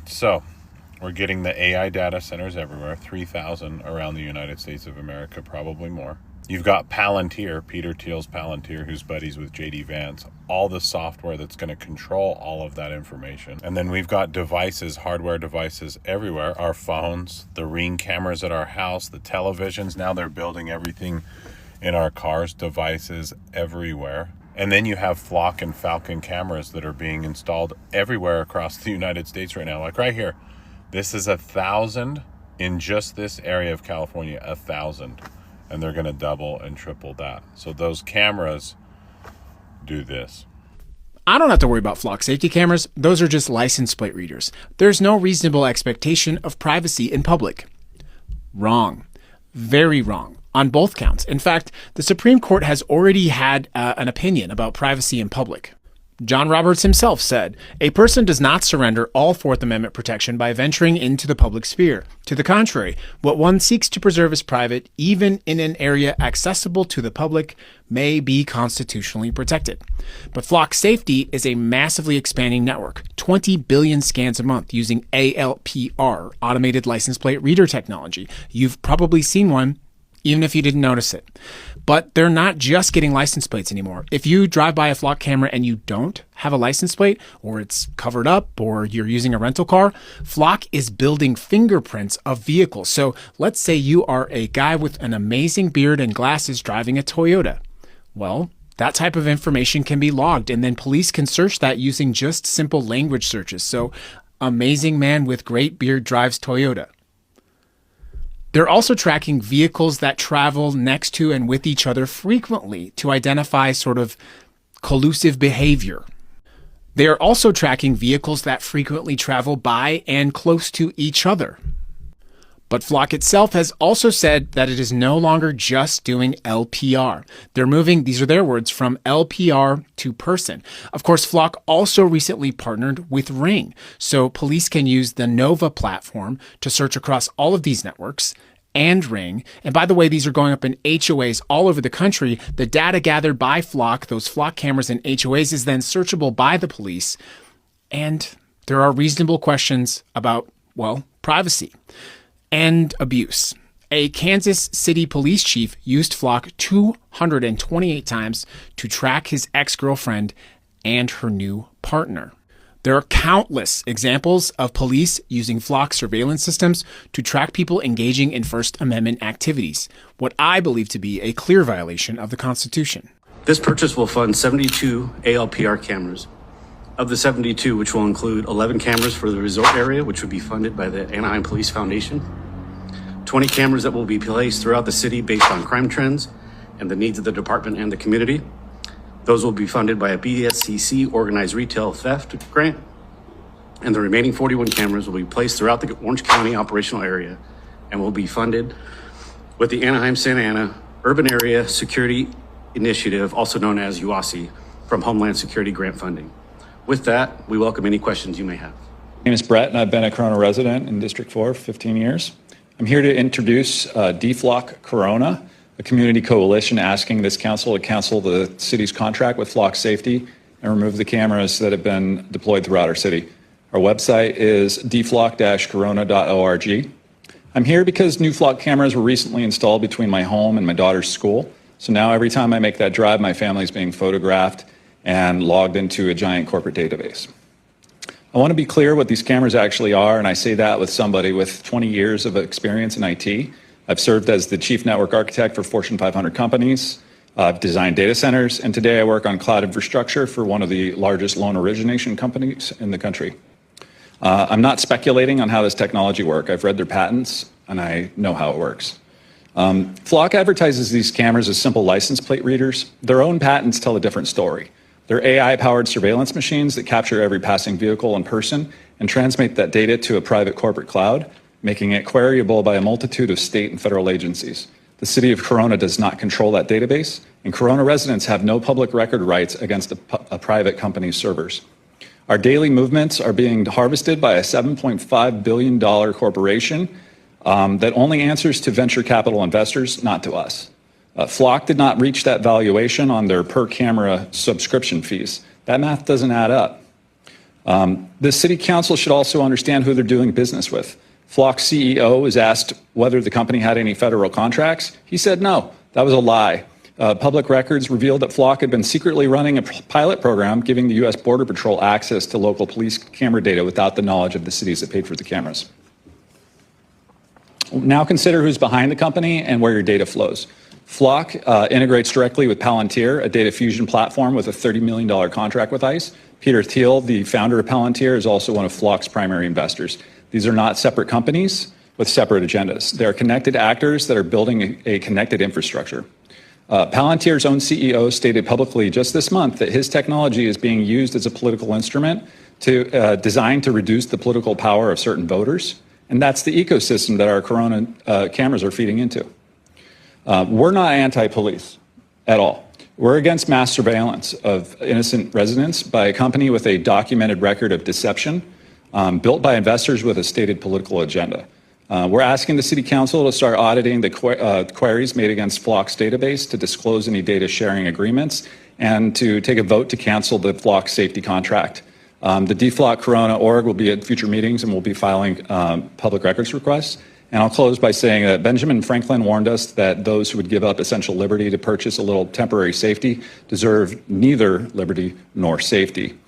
So, we're getting the AI data centers everywhere, 3,000 around the United States of America, probably more. You've got Palantir, Peter Thiel's Palantir, who's buddies with JD Vance, all the software that's going to control all of that information. And then we've got devices, hardware devices everywhere, our phones, the Ring cameras at our house, the televisions. Now they're building everything in our cars, devices everywhere. And then you have Flock and Falcon cameras that are being installed everywhere across the United States right now. Like right here, this is 1,000 in just this area of California, 1,000. And they're going to double and triple that. So those cameras do this. I don't have to worry about Flock safety cameras. Those are just license plate readers. There's no reasonable expectation of privacy in public. Wrong. Very wrong on both counts. In fact, the Supreme Court has already had an opinion about privacy in public. John Roberts himself said, "A person does not surrender all Fourth Amendment protection by venturing into the public sphere. To the contrary, what one seeks to preserve as private, even in an area accessible to the public, may be constitutionally protected." But Flock Safety is a massively expanding network, 20 billion scans a month using ALPR, automated license plate reader technology. You've probably seen one, even if you didn't notice it. But they're not just getting license plates anymore. If you drive by a Flock camera and you don't have a license plate, or it's covered up, or you're using a rental car, Flock is building fingerprints of vehicles. So let's say you are a guy with an amazing beard and glasses driving a Toyota. Well, that type of information can be logged, and then police can search that using just simple language searches. So, amazing man with great beard drives Toyota. They're also tracking vehicles that travel next to and with each other frequently to identify sort of collusive behavior. They are also tracking vehicles that frequently travel by and close to each other. But Flock itself has also said that it is no longer just doing LPR. They're moving, these are their words, from LPR to person. Of course, Flock also recently partnered with Ring, so police can use the Nova platform to search across all of these networks and Ring. And by the way, these are going up in HOAs all over the country. The data gathered by Flock, those Flock cameras in HOAs, is then searchable by the police. And there are reasonable questions about, well, privacy and abuse. A Kansas City police chief used Flock 228 times to track his ex-girlfriend and her new partner. There are countless examples of police using Flock surveillance systems to track people engaging in First Amendment activities, what I believe to be a clear violation of the Constitution. This purchase will fund 72 ALPR cameras. Of the 72, which will include 11 cameras for the resort area, which would be funded by the Anaheim Police Foundation, 20 cameras that will be placed throughout the city based on crime trends and the needs of the department and the community. Those will be funded by a BSCC organized retail theft grant. And the remaining 41 cameras will be placed throughout the Orange County operational area and will be funded with the Anaheim Santa Ana Urban Area Security Initiative, also known as UASI, from Homeland Security grant funding. With that, we welcome any questions you may have. My name is Brett, and I've been a Corona resident in District 4 for 15 years. I'm here to introduce DFlock Corona, a community coalition asking this council to cancel the city's contract with Flock Safety and remove the cameras that have been deployed throughout our city. Our website is dflock-corona.org. I'm here because new Flock cameras were recently installed between my home and my daughter's school. So now every time I make that drive, my family's being photographed and logged into a giant corporate database. I want to be clear what these cameras actually are, and I say that with somebody with 20 years of experience in IT. I've served as the chief network architect for Fortune 500 companies. I've designed data centers, and today I work on cloud infrastructure for one of the largest loan origination companies in the country. I'm not speculating on how this technology works. I've read their patents, and I know how it works. Flock advertises these cameras as simple license plate readers. Their own patents tell a different story. They're AI-powered surveillance machines that capture every passing vehicle and person and transmit that data to a private corporate cloud, making it queryable by a multitude of state and federal agencies. The city of Corona does not control that database, and Corona residents have no public record rights against a private company's servers. Our daily movements are being harvested by a $7.5 billion corporation that only answers to venture capital investors, not to us. Flock did not reach that valuation on their per camera subscription fees. That math doesn't add up. The city council should also understand who they're doing business with. Flock's CEO was asked whether the company had any federal contracts. He said no, that was a lie. Public records revealed that Flock had been secretly running a pilot program giving the U.S. Border Patrol access to local police camera data without the knowledge of the cities that paid for the cameras. Now consider who's behind the company and where your data flows. Flock integrates directly with Palantir, a data fusion platform with a $30 million contract with ICE. Peter Thiel, the founder of Palantir, is also one of Flock's primary investors. These are not separate companies with separate agendas. They are connected actors that are building a connected infrastructure. Palantir's own CEO stated publicly just this month that his technology is being used as a political instrument designed to reduce the political power of certain voters. And that's the ecosystem that our Corona cameras are feeding into. We're not anti-police at all. We're against mass surveillance of innocent residents by a company with a documented record of deception, built by investors with a stated political agenda. We're asking the City Council to start auditing the queries made against Flock's database to disclose any data sharing agreements and to take a vote to cancel the Flock safety contract. The DFLOC Corona org will be at future meetings and we'll be filing public records requests. And I'll close by saying that Benjamin Franklin warned us that those who would give up essential liberty to purchase a little temporary safety deserve neither liberty nor safety.